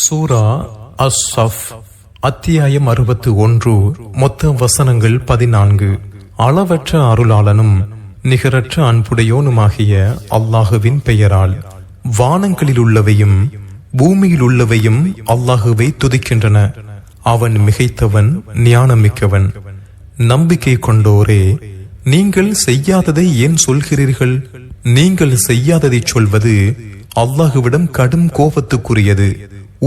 சூரா அஸ்-ஸஃப் அத்தியாயம் 61. மொத்த வசனங்கள் 14. அளவற்ற அருளாளனும் நிகரற்ற அன்புடையோனுமாகிய அல்லாஹுவின் பெயரால். வானங்களில் உள்ளவையும் பூமியில் உள்ளவையும் அல்லாஹுவை துதிக்கின்றன. அவன் மிகைத்தவன், ஞானமிக்கவன். நம்பிக்கை கொண்டோரே, நீங்கள் செய்யாததை ஏன் சொல்கிறீர்கள்? நீங்கள் செய்யாததை சொல்வது அல்லாஹுவிடம் கடும் கோபத்துக்குரியது.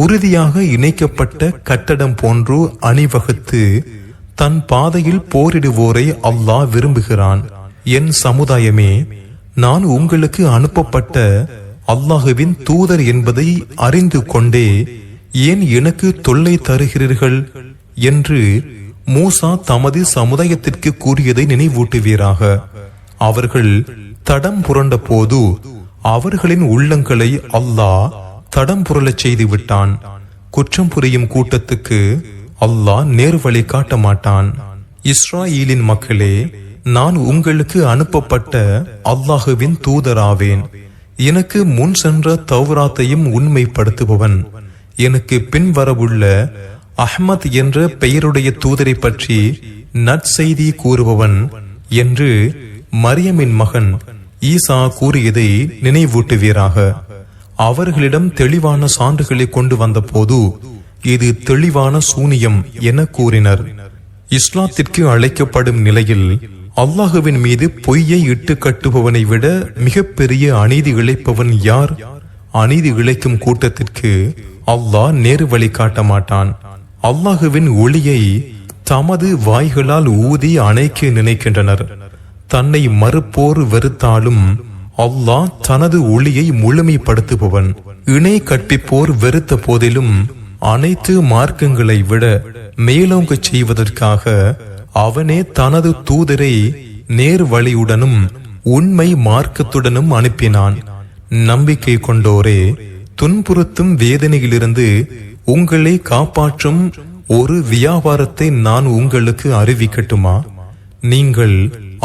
உறுதியாக இணைக்கப்பட்ட கட்டடம் போன்று அணிவகுத்து தன் பாதையில் போரிடுவோரை அல்லாஹ் விரும்புகிறான். என் சமுதாயமே, நான் உங்களுக்கு அனுப்பப்பட்ட அல்லாஹுவின் தூதர் என்பதை அறிந்து கொண்டே ஏன் எனக்கு தொல்லை தருகிறீர்கள் என்று மூசா தமது சமுதாயத்திற்கு கூறியதை நினைவூட்டுவீராக. அவர்கள் தடம் புரண்ட போது அவர்களின் உள்ளங்களை அல்லாஹ் தடம் புரளச் செய்து விட்டான். குற்றம் புரியும் கூட்டத்துக்கு அல்லாஹ் நேர்வழி காட்ட மாட்டான். இஸ்ராயீலின் மக்களே, நான் உங்களுக்கு அனுப்பப்பட்ட அல்லாஹுவின் தூதராவேன். எனக்கு முன் சென்ற தௌராத்தையும் உண்மைப்படுத்துபவன், எனக்கு பின் வரவுள்ள அஹ்மத் என்ற பெயருடைய தூதரை பற்றி நற்செய்தி கூறுபவன் என்று மரியமின் மகன் ஈசா கூறியதை நினைவூட்டுவீராக. அவர்களிடம் தெளிவான சான்றுகளை கொண்டு வந்த போது இது தெளிவான சூனியம் என கூறினர். இஸ்லாத்திற்கு அழைக்கப்படும் நிலையில் அல்லாஹுவின் மீது பொய்யை இட்டு கட்டுபவனை விட மிகப்பெரிய அநீதி இழைப்பவன் யார்? அநீதி இழைக்கும் கூட்டத்திற்கு அல்லாஹ் நேரு வழி காட்ட மாட்டான். அல்லாஹுவின் ஒளியை தமது வாய்களால் ஊதி அணைக்க நினைக்கின்றனர். தன்னை மறுப்போர் வெறுத்தாலும் அல்லாஹ் தனது ஒளியை முழுமைப்படுத்துபவன். இணை கற்பிப்போர் வெறுத்த போதிலும் அனைத்து மார்க்கங்களை விட மேலோங்க செய்வதற்காக அவனே தனது தூதரை நேர் வழியுடனும் உண்மை மார்க்கத்துடனும் அனுப்பினான். நம்பிக்கை கொண்டோரே, துன்புறுத்தும் வேதனையிலிருந்து உங்களை காப்பாற்றும் ஒரு வியாபாரத்தை நான் உங்களுக்கு அறிவிக்கட்டுமா? நீங்கள்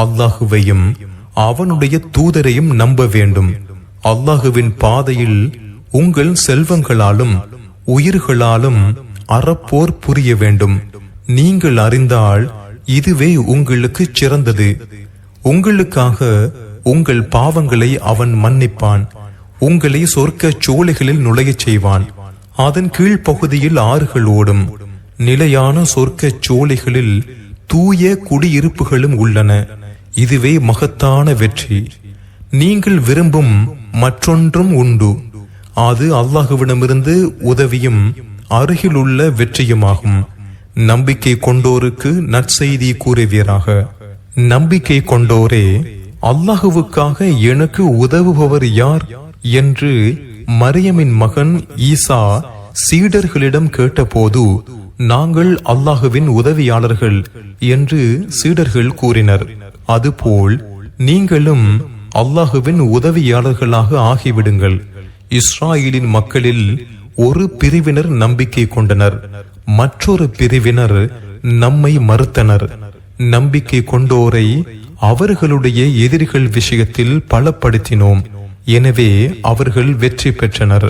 அல்லாஹுவையும் அவனுடைய தூதரையும் நம்ப வேண்டும். அல்லாஹுவின் பாதையில் உங்கள் செல்வங்களாலும் உயிர்களாலும் அறப்போர் புரிய வேண்டும். நீங்கள் அறிந்தால் இதுவே உங்களுக்கு சிறந்தது. உங்களுக்காக உங்கள் பாவங்களை அவன் மன்னிப்பான். உங்களை சொர்க்க சோலைகளில் நுழையச் செய்வான். அதன் கீழ்ப்பகுதியில் ஆறுகள் ஓடும். நிலையான சொர்க்க சோலைகளில் தூய குடியிருப்புகளும் உள்ளன. இதுவே மகத்தான வெற்றி. நீங்கள் விரும்பும் மற்றொன்றும் உண்டு. அது அல்லாஹுவிடமிருந்து உதவியும் அருகிலுள்ள வெற்றியுமாகும். நம்பிக்கை கொண்டோருக்கு நற்செய்தி கூறுவீராக. நம்பிக்கை கொண்டோரே, அல்லாஹுவுக்காக எனக்கு உதவுபவர் யார் என்று மரியமின் மகன் ஈசா சீடர்களிடம் கேட்டபோது, நாங்கள் அல்லாஹுவின் உதவியாளர்கள் என்று சீடர்கள் கூறினர். அதுபோல் நீங்களும் அல்லாஹுவின் உதவியாளர்களாக ஆகிவிடுங்கள். இஸ்ராயேலின் மக்களில் ஒரு பிரிவினர் நம்பிக்கை கொண்டனர், மற்றொரு பிரிவினர் நம்மை மறுத்தனர். நம்பிக்கை கொண்டோரை அவர்களுடைய எதிரிகள் விஷயத்தில் பலப்படுத்தினோம். எனவே அவர்கள் வெற்றி பெற்றனர்.